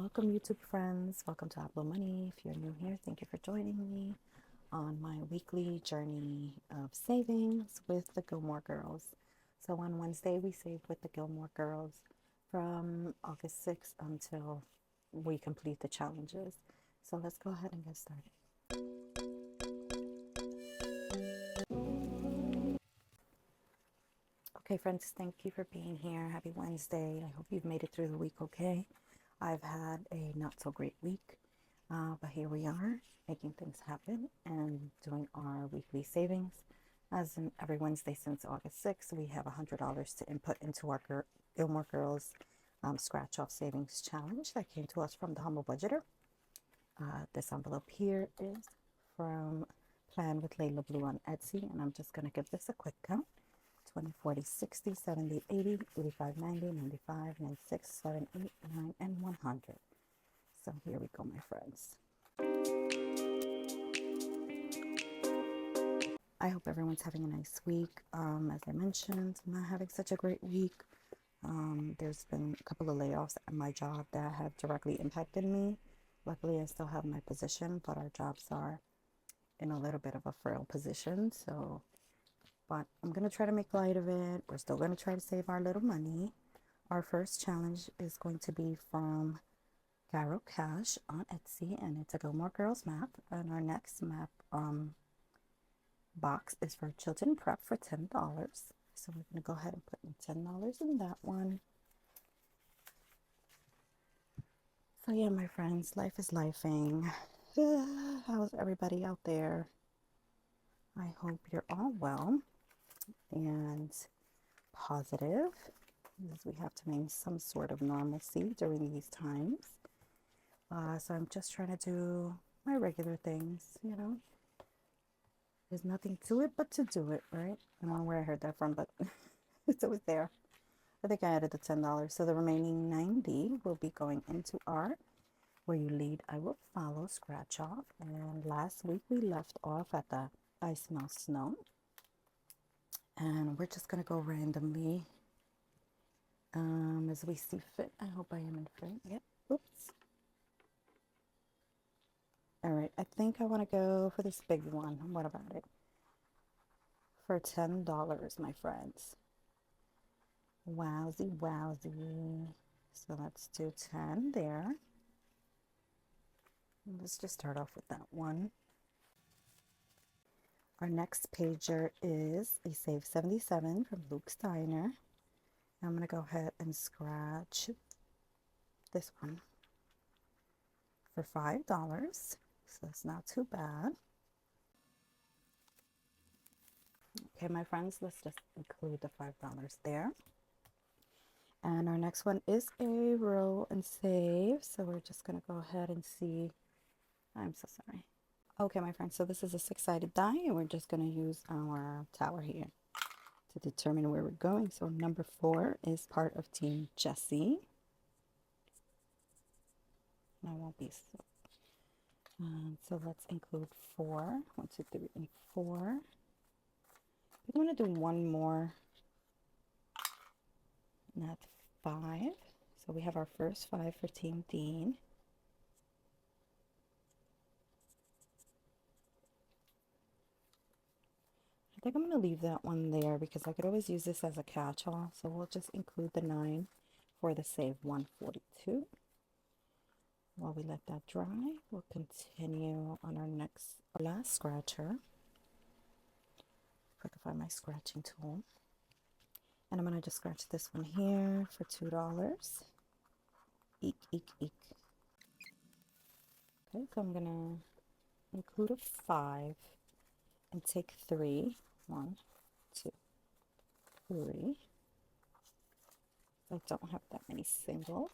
Welcome, YouTube friends. Welcome to habloMoney. If you're new here, thank you for joining me on my weekly journey of savings with the Gilmore Girls. So on Wednesday, we saved with the Gilmore Girls from August 6th until we complete the challenges. So let's go ahead and get started. Okay, friends, thank you for being here. Happy Wednesday. I hope you've made it through the week okay. I've had a not so great week, but here we are making things happen and doing our weekly savings. As in every Wednesday since August 6th, we have $100 to input into our Gilmore Girls Scratch Off Savings Challenge that came to us from the Humble Budgeter. This envelope here is from Plan with Layla Blue on Etsy, and I'm just going to give this a quick count. 20, 40, 60, 70, 80, 85, 90, 95, 96, 7, 8, 9, and 100. So here we go, my friends. I hope everyone's having a nice week. As I mentioned, I'm not having such a great week. There's been a couple of layoffs at my job that have directly impacted me. Luckily, I still have my position, but our jobs are in a little bit of a frail position. But I'm going to try to make light of it. We're still going to try to save our little money. Our first challenge is going to be from Carol Cash on Etsy, and it's a Gilmore Girls map. And our next map box is for Chilton Prep for $10. So we're going to go ahead and put in $10 in that one. So yeah, my friends, life is lifing. How's everybody out there? I hope you're all well and positive, because we have to maintain some sort of normalcy during these times. So I'm just trying to do my regular things, you know. There's nothing to it but to do it, right? I don't know where I heard that from, but it was there. I think I added the $10. So the remaining 90 will be going into our Where You Lead, I Will Follow Scratch Off. And last week we left off at the I Smell Snow. And we're just going to go randomly as we see fit. I hope I am in frame. Yep. Oops. All right. I think I want to go for this big one. What about it? For $10, my friends. Wowzy, wowzy. So let's do 10 there. Let's just start off with that one. Our next pager is a Save 77 from Luke Steiner. I'm going to go ahead and scratch this one for $5. So that's not too bad. Okay, my friends, let's just include the $5 there. And our next one is a roll and save. So we're just going to go ahead and see. I'm so sorry. Okay, my friends, so this is a 6-sided die, and we're just going to use our tower here to determine where we're going. So number 4 is part of Team Jessie. And I won't be so. So let's include 4. 1, 2, 3, and 4. We're going to do one more. And that's 5. So we have our first 5 for Team Dean. I think I'm going to leave that one there because I could always use this as a catch-all. So we'll just include the 9 for the save 142. While we let that dry, we'll continue on our last scratcher. If I can find my scratching tool. And I'm going to just scratch this one here for $2. Eek, eek, eek. Okay, so I'm going to include a 5 and take 3. 1, 2, 3. I don't have that many singles.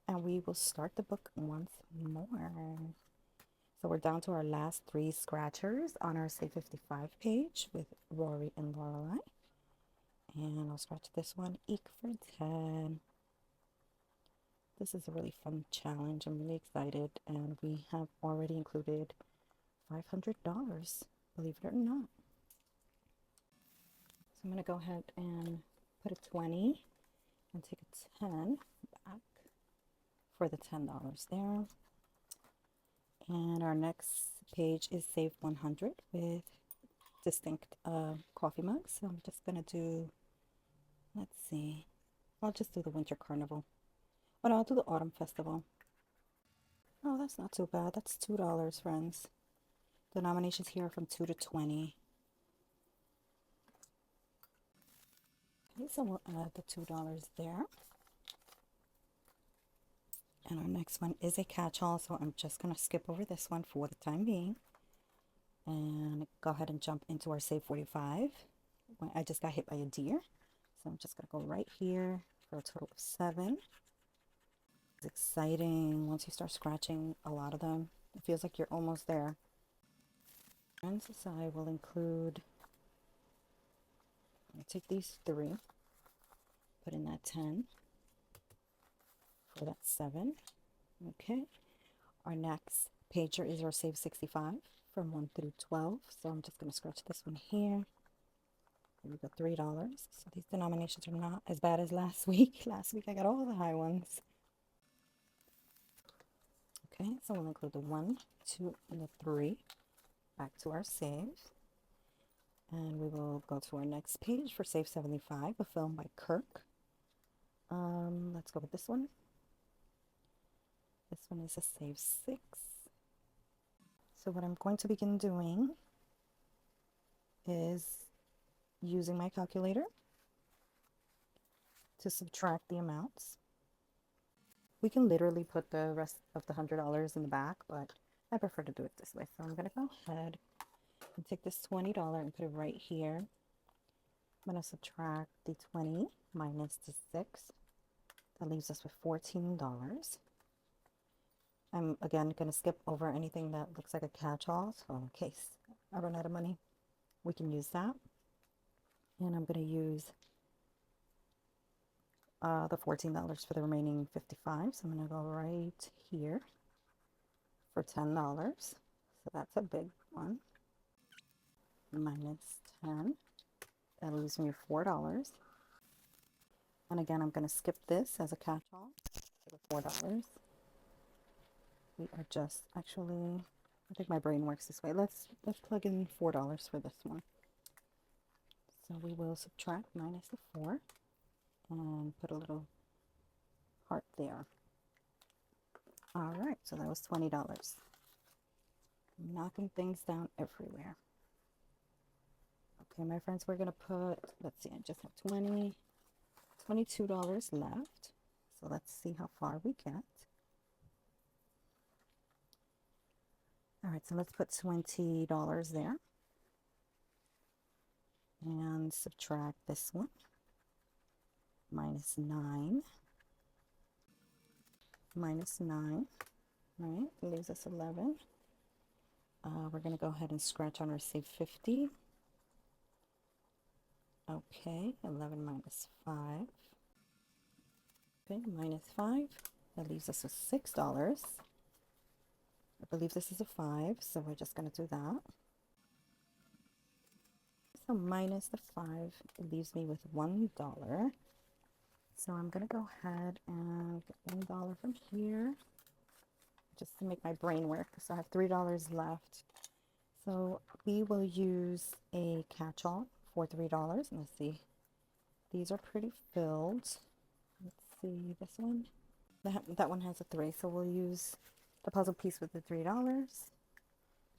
And we will start the book once more. So we're down to our last 3 scratchers on our Save 55 page with Rory and Lorelai. And I'll scratch this one, eek for 10. This is a really fun challenge. I'm really excited. And we have already included $500, believe it or not. So I'm going to go ahead and put a 20 and take a 10 back for the $10 there. And our next page is Save 100 with distinct coffee mugs. So I'm just going to do, let's see, I'll just do the Winter Carnival. Oh no, I'll do the Autumn Festival. Oh, that's not too bad. That's $2, friends. Denominations here are from 2 to 20. Okay, so we'll add the $2 there. And our next one is a catch-all, so I'm just going to skip over this one for the time being. And go ahead and jump into our Save 45. I just got hit by a deer. So I'm just going to go right here for a total of 7. It's exciting. Once you start scratching a lot of them, it feels like you're almost there. And so I will include, I'll take these 3, put in that 10, for that 7. Okay. Our next pager is our Save 65 from 1 through 12. So I'm just going to scratch this one here. Here we go, $3. So these denominations are not as bad as last week. Last week I got all the high ones. Okay, so we'll include the 1, 2, and the 3 back to our save. And we will go to our next page for Save 75, a film by Kirk. Let's go with this one. This one is a Save 6. So what I'm going to begin doing is using my calculator to subtract the amounts. We can literally put the rest of the $100 in the back, but I prefer to do it this way. So I'm going to go ahead and take this $20 and put it right here. I'm going to subtract the 20 minus the 6. That leaves us with $14. I'm again going to skip over anything that looks like a catch-all, so in case I run out of money, we can use that. And I'm going to use the $14 for the remaining 55. So I'm going to go right here for $10. So that's a big one. Minus 10. That leaves me $4. And again, I'm going to skip this as a catch-all for the $4. We are just actually, I think my brain works this way. Let's plug in $4 for this one. So we will subtract minus the 4 and put a little heart there. All right, so that was $20. Knocking things down everywhere. Okay, my friends, we're going to put, let's see, I just have $22 left. So let's see how far we get. All right, so let's put $20 there. And subtract this one. Minus 9. Minus 9. Right, it leaves us 11. We're going to go ahead and scratch on our Save 50. Okay, 11 minus 5. Okay, minus 5. That leaves us with $6. I believe this is a 5, so we're just going to do that. So minus the 5, it leaves me with $1. So I'm going to go ahead and get $1 from here, just to make my brain work. So I have $3 left. So we will use a catch-all for $3. Let's see. These are pretty filled. Let's see this one. That one has a 3, so we'll use the puzzle piece with the $3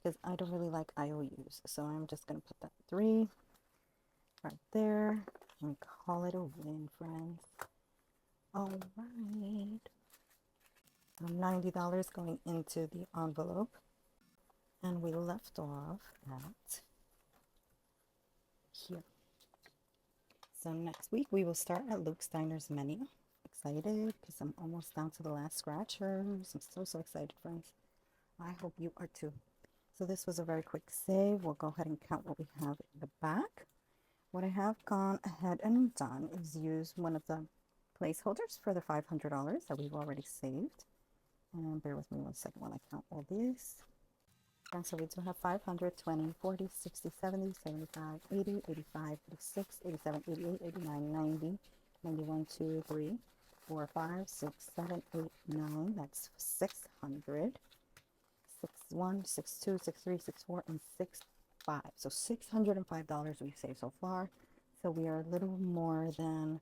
because I don't really like IOUs. So I'm just going to put that 3 right there and call it a win, friends. All right. So $90 going into the envelope. And we left off at here. So next week we will start at Luke Steiner's menu. Excited because I'm almost down to the last scratchers. I'm so excited, friends. I hope you are too. So this was a very quick save. We'll go ahead and count what we have in the back. What I have gone ahead and done is use one of the placeholders for the $500 that we've already saved. And bear with me one second while I count all these. And so we do have 500, 20, 40, 60, 70, 75, 80, 85, 86, 87, 88, 89, 90, 91, 2, 3, 4, 5, 6, 7, 8, 9. That's 600. 6, 1, 6, 2, 6, 3, 6, 4, and 6, 5. So $605 we've saved so far. So we are a little more than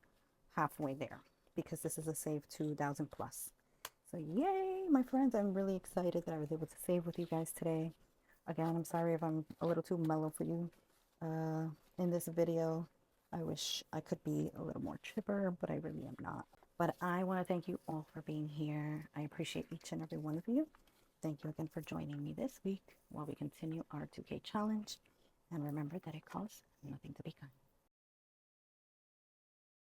halfway there because this is a save 2,000 plus. So yay, my friends. I'm really excited that I was able to save with you guys today. Again, I'm sorry if I'm a little too mellow for you in this video. I wish I could be a little more chipper, but I really am not. But I want to thank you all for being here. I appreciate each and every one of you. Thank you again for joining me this week while we continue our 2K challenge. And remember that it costs nothing to be kind.